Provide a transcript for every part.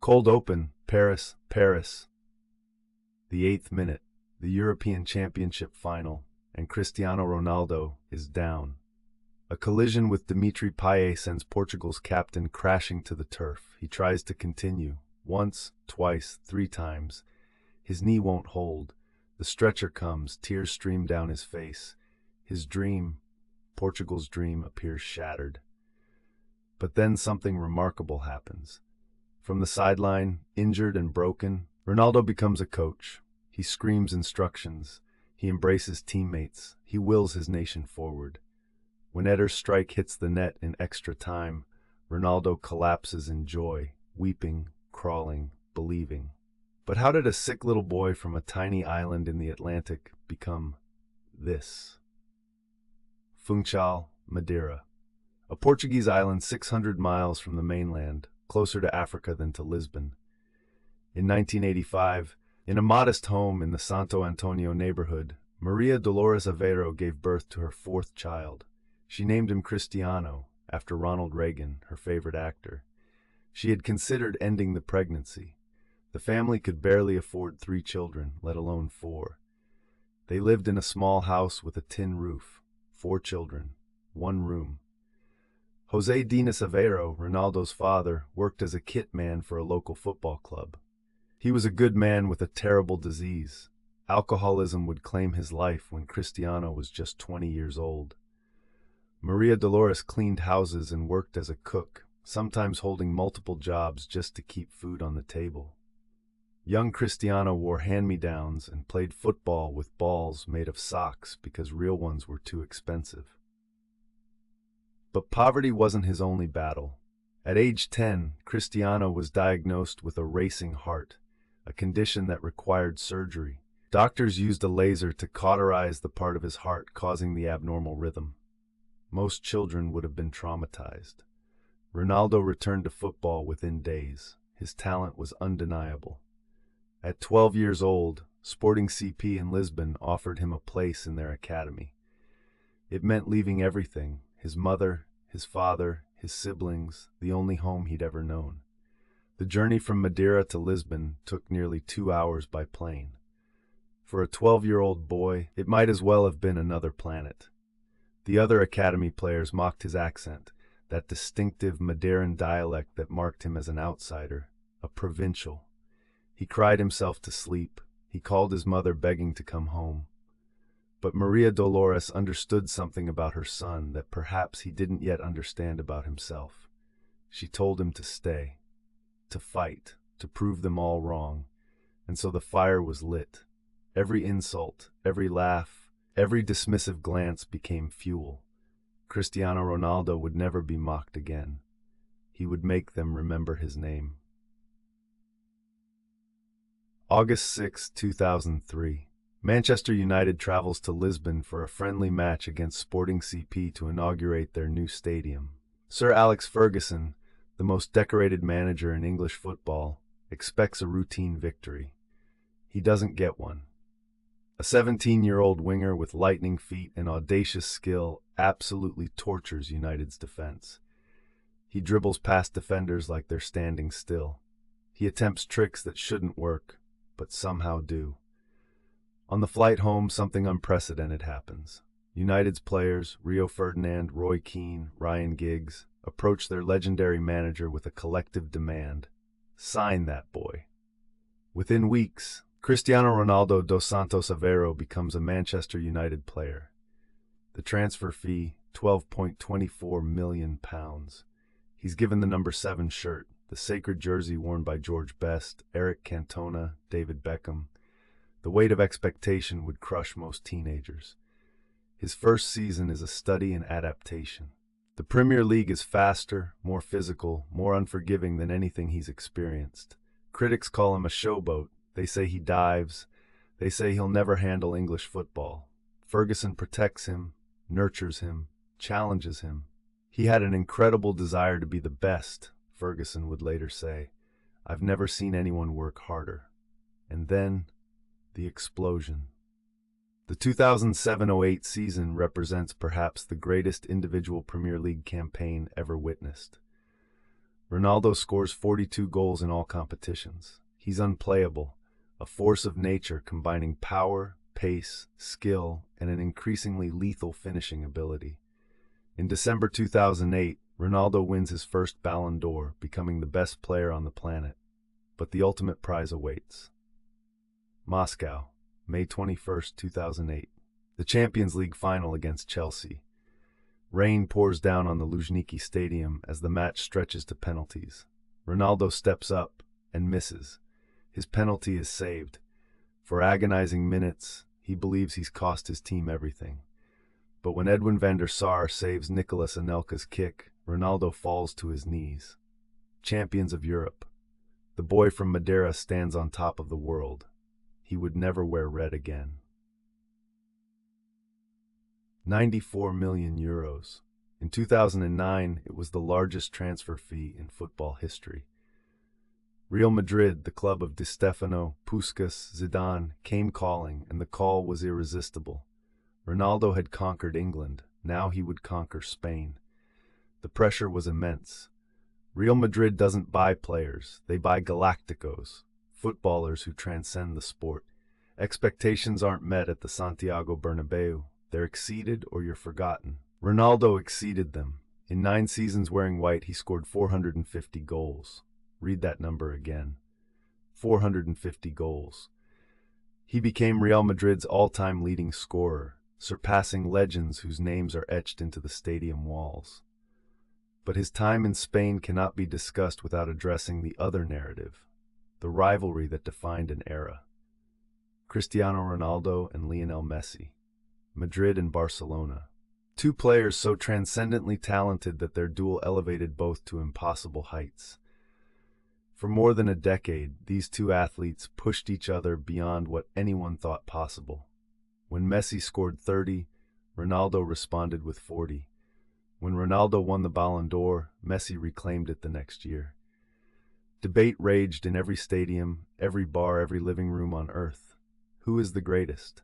Cold Open, Paris, Paris. The 8th minute, the European Championship final, and Cristiano Ronaldo is down. A collision with Dimitri Payet sends Portugal's captain crashing to the turf. He tries to continue. Once, twice, 3 times. His knee won't hold. The stretcher comes, tears stream down his face. His dream, Portugal's dream, appears shattered. But then something remarkable happens. From the sideline, injured and broken, Ronaldo becomes a coach. He screams instructions. He embraces teammates. He wills his nation forward. When Eder's strike hits the net in extra time, Ronaldo collapses in joy, weeping, crawling, believing. But how did a sick little boy from a tiny island in the Atlantic become this? Funchal, Madeira, a Portuguese island 600 miles from the mainland, closer to Africa than to Lisbon. In 1985, in a modest home in the Santo Antonio neighborhood, Maria Dolores Aveiro gave birth to her 4th child. She named him Cristiano, after Ronald Reagan, her favorite actor. She had considered ending the pregnancy. The family could barely afford 3 children, let alone 4. They lived in a small house with a tin roof. 4 children, 1 room. José Dinis Aveiro, Ronaldo's father, worked as a kit man for a local football club. He was a good man with a terrible disease. Alcoholism would claim his life when Cristiano was just 20 years old. Maria Dolores cleaned houses and worked as a cook, sometimes holding multiple jobs just to keep food on the table. Young Cristiano wore hand-me-downs and played football with balls made of socks because real ones were too expensive. But poverty wasn't his only battle. At age 10, Cristiano was diagnosed with a racing heart, a condition that required surgery. Doctors used a laser to cauterize the part of his heart causing the abnormal rhythm. Most children would have been traumatized. Ronaldo returned to football within days. His talent was undeniable. At 12 years old, Sporting CP in Lisbon offered him a place in their academy. It meant leaving everything, his mother, his father, his siblings, the only home he'd ever known. The journey from Madeira to Lisbon took nearly 2 hours by plane. For a 12-year-old boy, it might as well have been another planet. The other academy players mocked his accent, that distinctive Madeiran dialect that marked him as an outsider, a provincial. He cried himself to sleep. He called his mother begging to come home. But Maria Dolores understood something about her son that perhaps he didn't yet understand about himself. She told him to stay, to fight, to prove them all wrong. And so the fire was lit. Every insult, every laugh, every dismissive glance became fuel. Cristiano Ronaldo would never be mocked again. He would make them remember his name. August 6, 2003. Manchester United travels to Lisbon for a friendly match against Sporting CP to inaugurate their new stadium. Sir Alex Ferguson, the most decorated manager in English football, expects a routine victory. He doesn't get one. A 17-year-old winger with lightning feet and audacious skill absolutely tortures United's defense. He dribbles past defenders like they're standing still. He attempts tricks that shouldn't work, but somehow do. On the flight home, something unprecedented happens. United's players, Rio Ferdinand, Roy Keane, Ryan Giggs, approach their legendary manager with a collective demand: sign that boy. Within weeks, Cristiano Ronaldo dos Santos Aveiro becomes a Manchester United player. The transfer fee, £12.24 million. He's given the number 7 shirt, the sacred jersey worn by George Best, Eric Cantona, David Beckham. The weight of expectation would crush most teenagers. His first season is a study in adaptation. The Premier League is faster, more physical, more unforgiving than anything he's experienced. Critics call him a showboat. They say he dives. They say he'll never handle English football. Ferguson protects him, nurtures him, challenges him. He had an incredible desire to be the best, Ferguson would later say. I've never seen anyone work harder. And then, the explosion. The 2007-08 season represents perhaps the greatest individual Premier League campaign ever witnessed. Ronaldo scores 42 goals in all competitions. He's unplayable, a force of nature combining power, pace, skill, and an increasingly lethal finishing ability. In December 2008, Ronaldo wins his first Ballon d'Or, becoming the best player on the planet. But the ultimate prize awaits. Moscow, May 21, 2008. The Champions League final against Chelsea. Rain pours down on the Luzhniki Stadium as the match stretches to penalties. Ronaldo steps up and misses. His penalty is saved. For agonizing minutes, he believes he's cost his team everything. But when Edwin van der Sar saves Nicolas Anelka's kick, Ronaldo falls to his knees. Champions of Europe. The boy from Madeira stands on top of the world. He would never wear red again. 94 million euros. In 2009, it was the largest transfer fee in football history. Real Madrid, the club of Di Stefano, Puskas, Zidane, came calling, and the call was irresistible. Ronaldo had conquered England. Now he would conquer Spain. The pressure was immense. Real Madrid doesn't buy players. They buy Galacticos, footballers who transcend the sport. Expectations aren't met at the Santiago Bernabeu. They're exceeded or you're forgotten. Ronaldo exceeded them. In 9 seasons wearing white, he scored 450 goals. Read that number again. 450 goals. He became Real Madrid's all-time leading scorer, surpassing legends whose names are etched into the stadium walls. But his time in Spain cannot be discussed without addressing the other narrative, the rivalry that defined an era. Cristiano Ronaldo and Lionel Messi. Madrid and Barcelona. 2 players so transcendently talented that their duel elevated both to impossible heights. For more than a decade, these 2 athletes pushed each other beyond what anyone thought possible. When Messi scored 30, Ronaldo responded with 40. When Ronaldo won the Ballon d'Or, Messi reclaimed it the next year. Debate raged in every stadium, every bar, every living room on earth. Who is the greatest?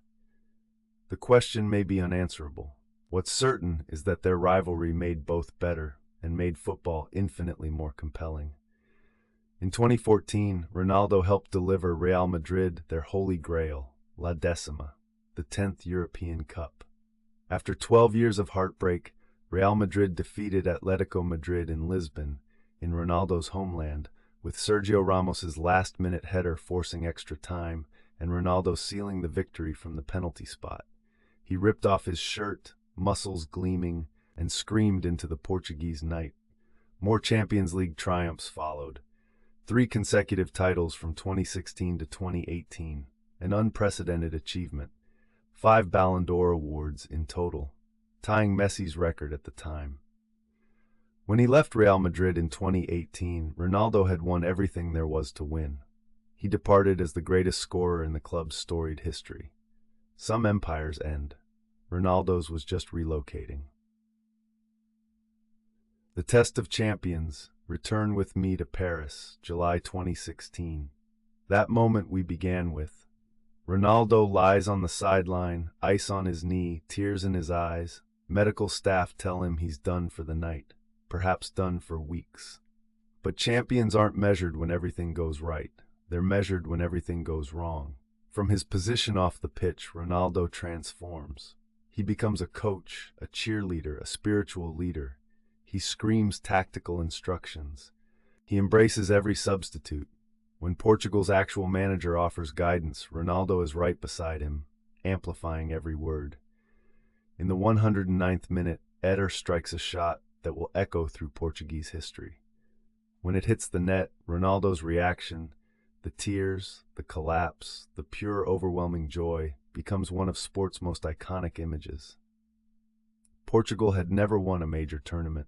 The question may be unanswerable. What's certain is that their rivalry made both better and made football infinitely more compelling. In 2014, Ronaldo helped deliver Real Madrid their holy grail, La Decima, the 10th European Cup. After 12 years of heartbreak, Real Madrid defeated Atletico Madrid in Lisbon, in Ronaldo's homeland, with Sergio Ramos's last-minute header forcing extra time and Ronaldo sealing the victory from the penalty spot. He ripped off his shirt, muscles gleaming, and screamed into the Portuguese night. More Champions League triumphs followed. 3 consecutive titles from 2016 to 2018, an unprecedented achievement. 5 Ballon d'Or awards in total, tying Messi's record at the time. When he left Real Madrid in 2018, Ronaldo had won everything there was to win. He departed as the greatest scorer in the club's storied history. Some empires end. Ronaldo's was just relocating. The Test of Champions. Return with me to Paris, July 2016. That moment we began with. Ronaldo lies on the sideline, ice on his knee, tears in his eyes. Medical staff tell him he's done for the night, perhaps done for weeks. But champions aren't measured when everything goes right. They're measured when everything goes wrong. From his position off the pitch, Ronaldo transforms. He becomes a coach, a cheerleader, a spiritual leader. He screams tactical instructions. He embraces every substitute. When Portugal's actual manager offers guidance, Ronaldo is right beside him, amplifying every word. In the 109th minute, Eder strikes a shot that will echo through Portuguese history. When it hits the net, Ronaldo's reaction, the tears, the collapse, the pure overwhelming joy, becomes one of sport's most iconic images. Portugal had never won a major tournament.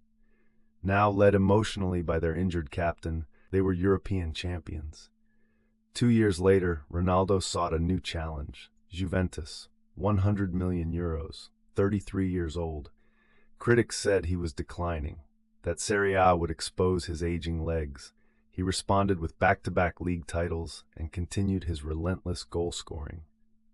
Now, led emotionally by their injured captain, they were European champions. 2 years later, Ronaldo sought a new challenge. Juventus, 100 million euros, 33 years old. Critics said he was declining, that Serie A would expose his aging legs. He responded with back-to-back league titles and continued his relentless goal-scoring.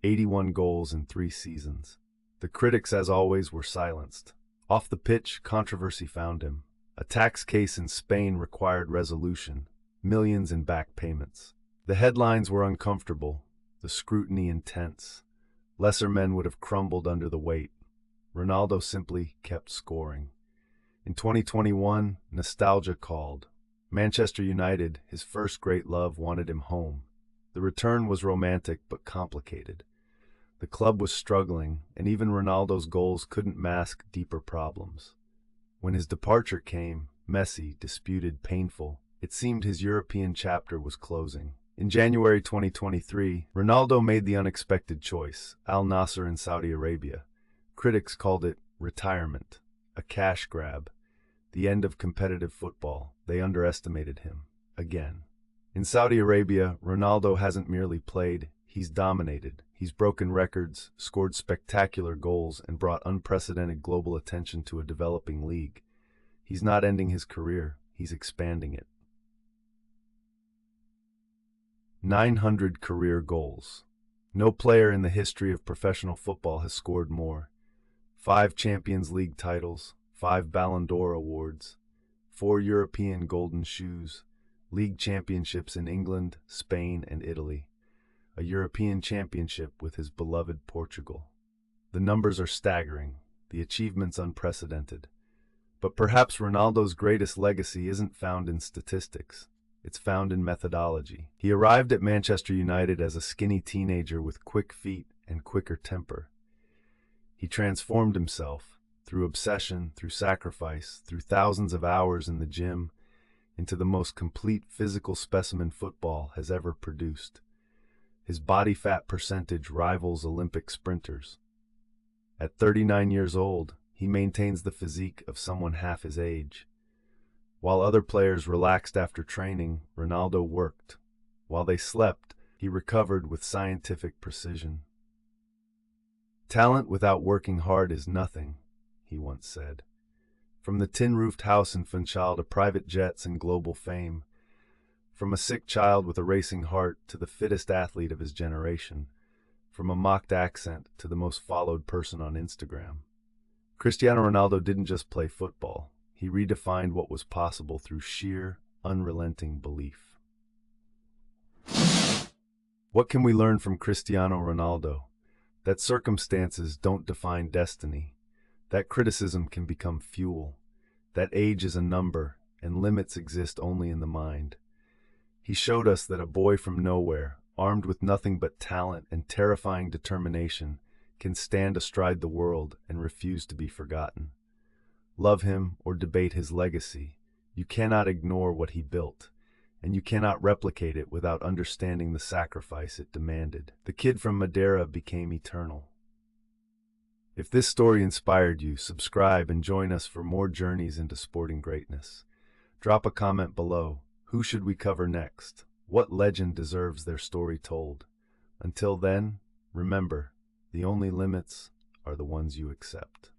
81 goals in 3 seasons. The critics, as always, were silenced. Off the pitch, controversy found him. A tax case in Spain required resolution, millions in back payments. The headlines were uncomfortable, the scrutiny intense. Lesser men would have crumbled under the weight. Ronaldo simply kept scoring. In 2021, nostalgia called. Manchester United, his first great love, wanted him home. The return was romantic but complicated. The club was struggling, and even Ronaldo's goals couldn't mask deeper problems. When his departure came, messy, disputed, painful, it seemed his European chapter was closing. In January 2023, Ronaldo made the unexpected choice, Al Nassr in Saudi Arabia. Critics called it retirement, a cash grab, the end of competitive football. They underestimated him. Again. In Saudi Arabia, Ronaldo hasn't merely played, he's dominated. He's broken records, scored spectacular goals, and brought unprecedented global attention to a developing league. He's not ending his career, he's expanding it. 900 career goals. No player in the history of professional football has scored more. 5 Champions League titles, 5 Ballon d'Or awards, 4 European Golden Shoes, league championships in England, Spain, and Italy, a European championship with his beloved Portugal. The numbers are staggering, the achievements unprecedented. But perhaps Ronaldo's greatest legacy isn't found in statistics. It's found in methodology. He arrived at Manchester United as a skinny teenager with quick feet and quicker temper. He transformed himself, through obsession, through sacrifice, through thousands of hours in the gym, into the most complete physical specimen football has ever produced. His body fat percentage rivals Olympic sprinters. At 39 years old, he maintains the physique of someone half his age. While other players relaxed after training, Ronaldo worked. While they slept, he recovered with scientific precision. "Talent without working hard is nothing," he once said. From the tin-roofed house in Funchal to private jets and global fame, from a sick child with a racing heart to the fittest athlete of his generation, from a mocked accent to the most followed person on Instagram. Cristiano Ronaldo didn't just play football. He redefined what was possible through sheer, unrelenting belief. What can we learn from Cristiano Ronaldo? That circumstances don't define destiny. That criticism can become fuel. That age is a number, and limits exist only in the mind. He showed us that a boy from nowhere, armed with nothing but talent and terrifying determination, can stand astride the world and refuse to be forgotten. Love him or debate his legacy, you cannot ignore what he built, and you cannot replicate it without understanding the sacrifice it demanded. The kid from Madeira became eternal. If this story inspired you, subscribe and join us for more journeys into sporting greatness. Drop a comment below. Who should we cover next? What legend deserves their story told? Until then, remember, the only limits are the ones you accept.